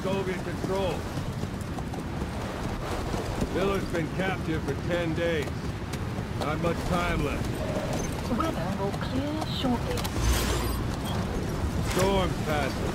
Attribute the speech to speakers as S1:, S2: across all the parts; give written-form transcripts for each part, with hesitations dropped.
S1: Soviet control. Miller's been captive for 10 days. Not much time left.
S2: Weather will clear shortly.
S1: Storm's passing.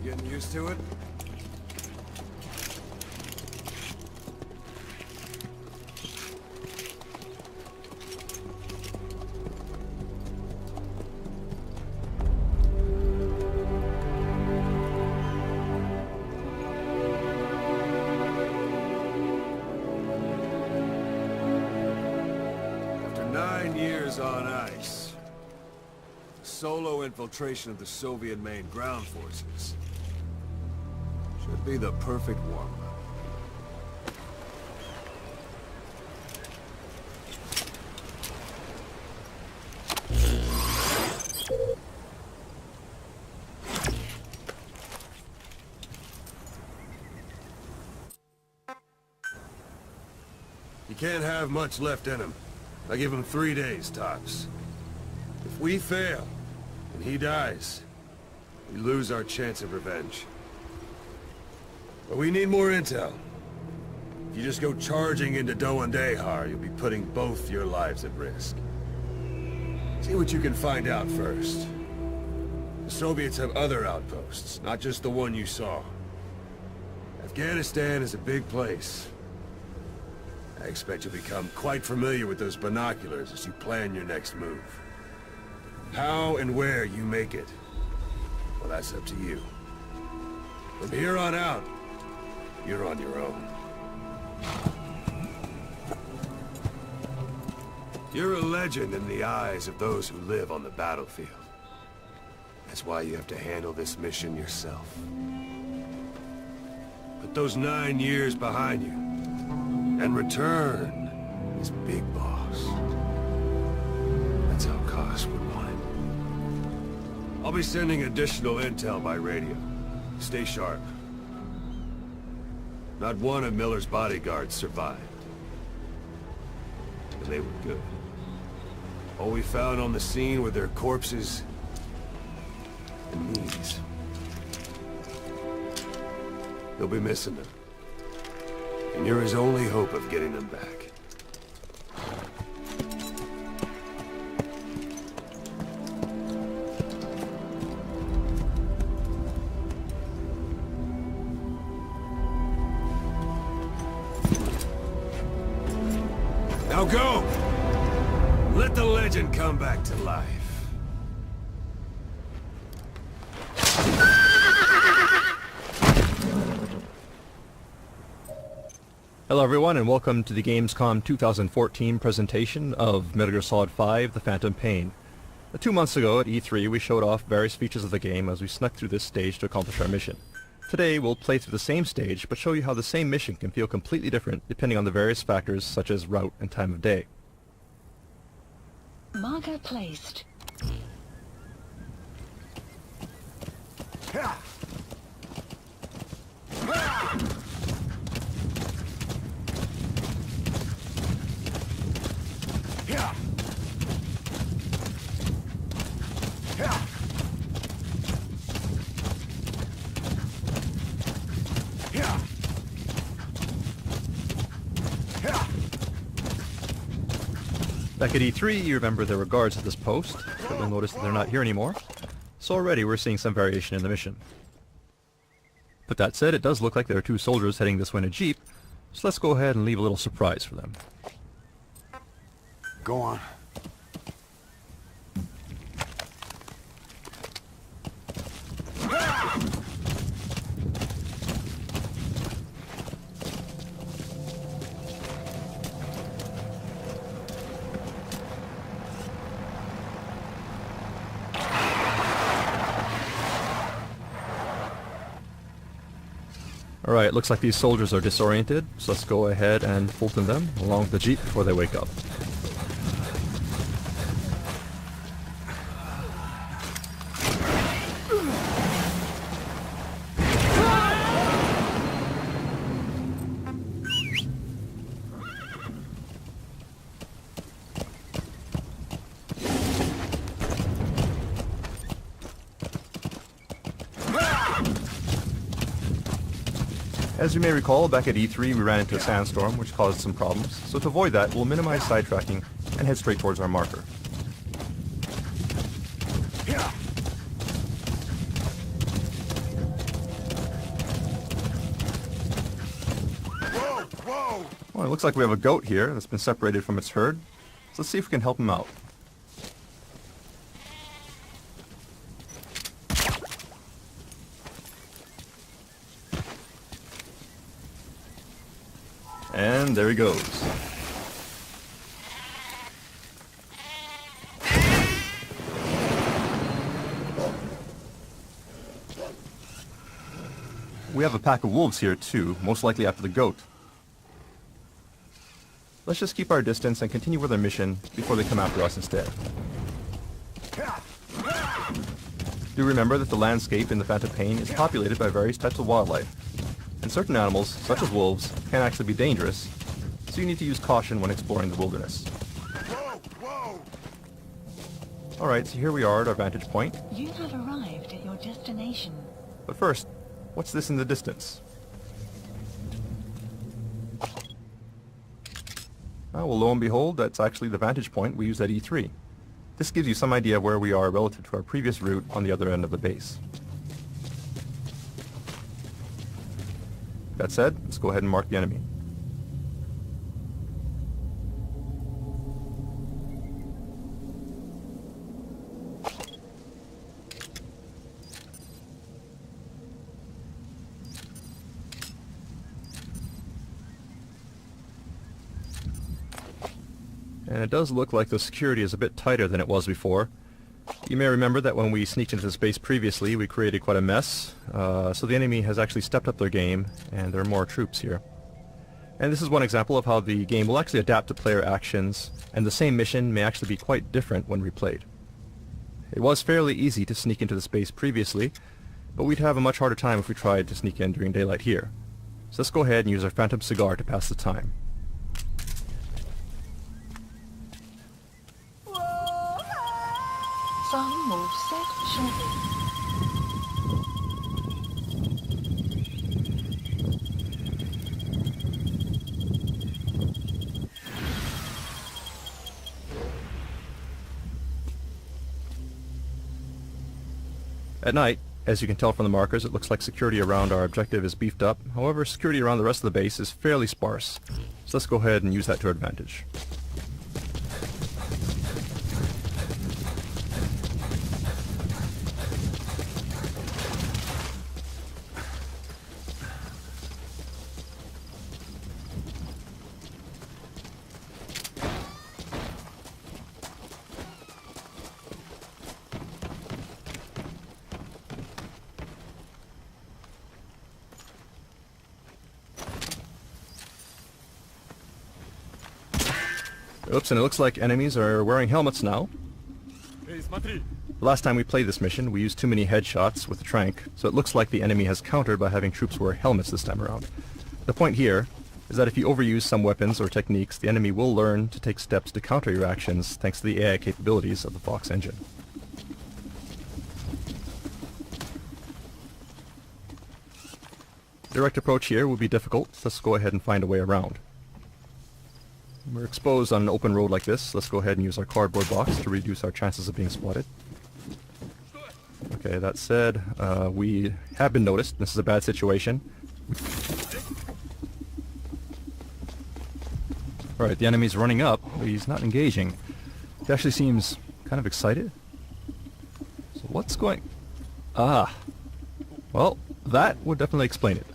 S3: Getting used to it? After 9 years on ice, solo infiltration of the Soviet main ground forces should be the perfect warm-up. You can't have much left in him. I give him 3 days, tops. If we fail, and he dies, we lose our chance of revenge. But we need more intel. If you just go charging into Doandehar, you'll be putting both your lives at risk. See what you can find out first. The Soviets have other outposts, not just the one you saw. Afghanistan is a big place. I expect you'll become quite familiar with those binoculars as you plan your next move. How and where you make it, well, that's up to you. From here on out, you're on your own. You're a legend in the eyes of those who live on the battlefield. That's why you have to handle this mission yourself. Put those 9 years behind you, and return as Big Boss. That's how Koss would want it. I'll be sending additional intel by radio. Stay sharp. Not one of Miller's bodyguards survived. And they were good. All we found on the scene were their corpses and knees. You'll be missing them. And you're his only hope of getting them back. Now go! Let the legend come back to life.
S4: Hello everyone and welcome to the Gamescom 2014 presentation of Metal Gear Solid 5 The Phantom Pain. 2 months ago at E3 we showed off various features of the game as we snuck through this stage to accomplish our mission. Today we'll play through the same stage but show you how the same mission can feel completely different depending on the various factors such as route and time of day.
S2: Marker placed.
S4: Back at E3, you remember there were guards at this post, but you'll notice that they're not here anymore. So already we're seeing some variation in the mission. But that said, it does look like there are 2 soldiers heading this way in a jeep, so let's go ahead and leave a little surprise for them.
S3: Go on.
S4: Alright, looks like these soldiers are disoriented, so let's go ahead and Fulton them along with the jeep before they wake up. As you may recall, back at E3 we ran into a sandstorm which caused some problems, so to avoid that we'll minimize sidetracking and head straight towards our marker. Well, it looks like we have a goat here that's been separated from its herd, so let's see if we can help him out. And there he goes. We have a pack of wolves here too, most likely after the goat. Let's just keep our distance and continue with our mission before they come after us instead. Do remember that the landscape in the Phantom Pain is populated by various types of wildlife. And certain animals, such as wolves, can actually be dangerous, so you need to use caution when exploring the wilderness. Alright, so here we are at our vantage point.
S2: You have arrived at your destination.
S4: But first, what's this in the distance? Well, lo and behold, that's actually the vantage point we used at E3. This gives you some idea where we are relative to our previous route on the other end of the base. That said, let's go ahead and mark the enemy. And it does look like the security is a bit tighter than it was before. You may remember that when we sneaked into this base previously, we created quite a mess, so the enemy has actually stepped up their game, and there are more troops here. And this is one example of how the game will actually adapt to player actions, and the same mission may actually be quite different when replayed. It was fairly easy to sneak into the space previously, but we'd have a much harder time if we tried to sneak in during daylight here. So let's go ahead and use our Phantom cigar to pass the time.
S2: Some will set shortly.
S4: At night, as you can tell from the markers, it looks like security around our objective is beefed up. However, security around the rest of the base is fairly sparse. So let's go ahead and use that to our advantage. Oops, and it looks like enemies are wearing helmets now. The last time we played this mission, we used too many headshots with the trank, so it looks like the enemy has countered by having troops wear helmets this time around. The point here is that if you overuse some weapons or techniques, the enemy will learn to take steps to counter your actions thanks to the AI capabilities of the Fox engine. Direct approach here will be difficult, so let's go ahead and find a way around. We're exposed on an open road like this. Let's go ahead and use our cardboard box to reduce our chances of being spotted. Okay, that said, we have been noticed. This is a bad situation. Alright, the enemy's running up, but he's not engaging. He actually seems kind of excited. So what's going... Ah. Well, that would definitely explain it.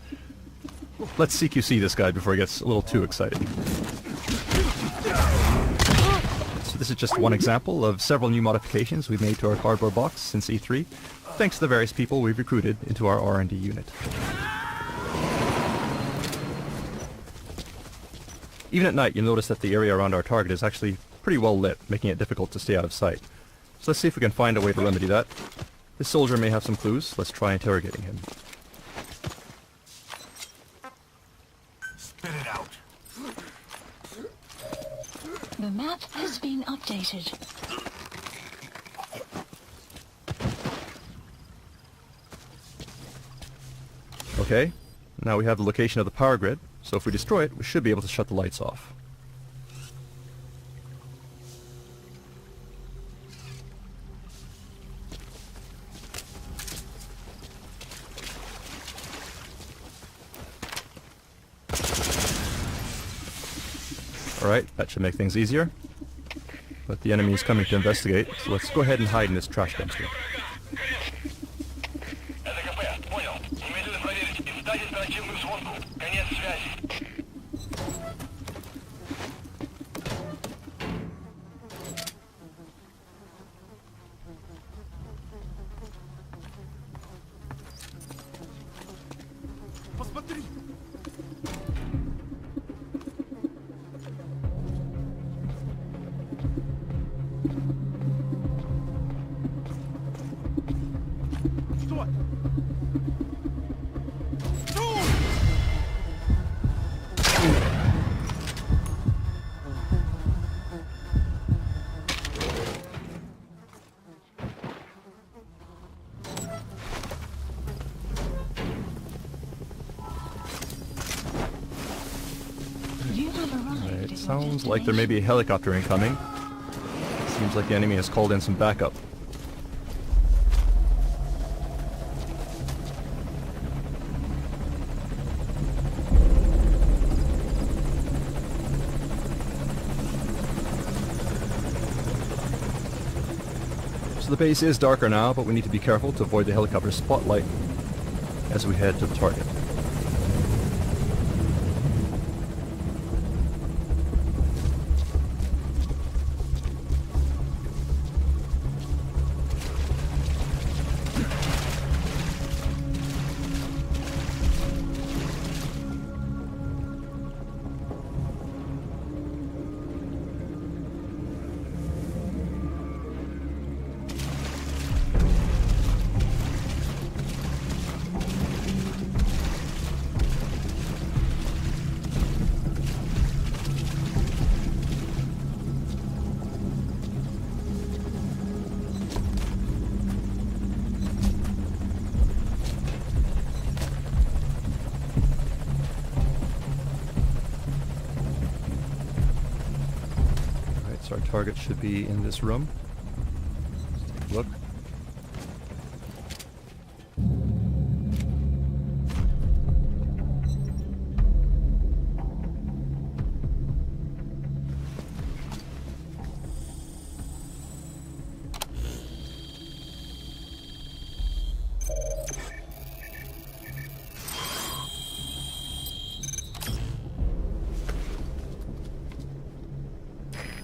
S4: Let's CQC this guy before he gets a little too excited. So this is just one example of several new modifications we've made to our cardboard box since E3, thanks to the various people we've recruited into our R&D unit. Even at night, you'll notice that the area around our target is actually pretty well lit, making it difficult to stay out of sight. So let's see if we can find a way to remedy that. This soldier may have some clues. Let's try interrogating him.
S5: Spit it out.
S2: The map has been updated.
S4: Okay, now we have the location of the power grid, so if we destroy it, we should be able to shut the lights off. Alright, that should make things easier. But the enemy is coming to investigate, so let's go ahead and hide in this trash dumpster.
S5: Посмотри! Что?
S2: You have arrived
S4: It
S2: at your
S4: sounds like there may
S2: destination.
S4: be a helicopter incoming. Seems like the enemy has called in some backup. So the base is darker now, but we need to be careful to avoid the helicopter's spotlight as we head to the target. So our target should be in this room. Let's take a look.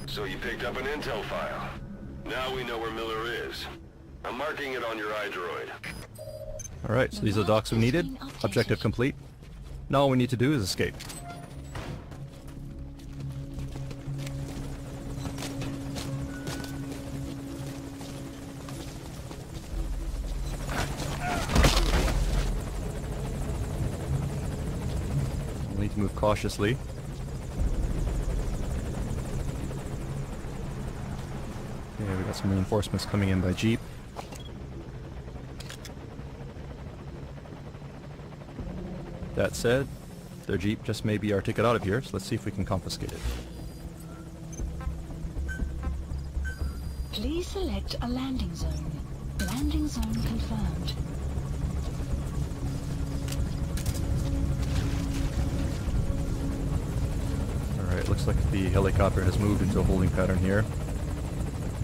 S3: So you picked up an intel file. Now we know where Miller is. I'm marking it on your iDroid.
S4: Alright, so these are the docks we needed. Objective complete. Now all we need to do is escape. We'll need to move cautiously. Okay, we got some reinforcements coming in by jeep. That said, their jeep just may be our ticket out of here, so let's see if we can confiscate it.
S2: Please select a landing zone. Landing zone confirmed.
S4: Alright, looks like the helicopter has moved into a holding pattern here,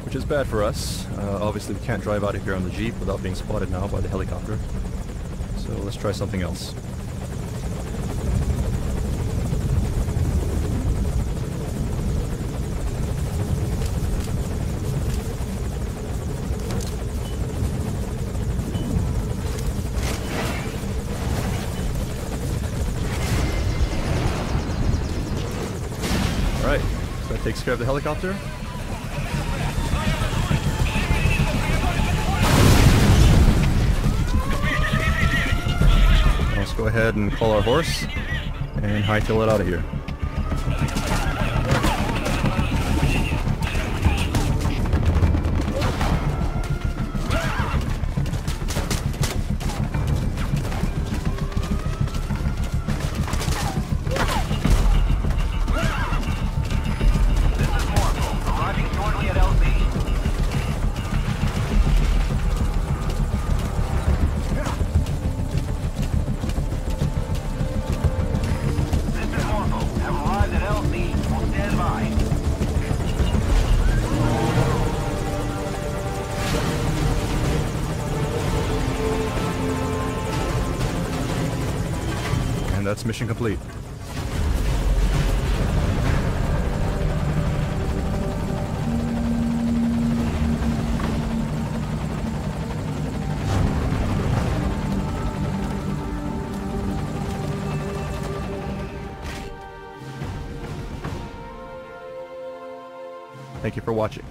S4: which is bad for us. Obviously we can't drive out of here on the jeep without being spotted now by the helicopter. So let's try something else. Alright, so that takes care of the helicopter. Let's go ahead and call our horse and hightail it out of here. And that's mission complete. Thank you for watching.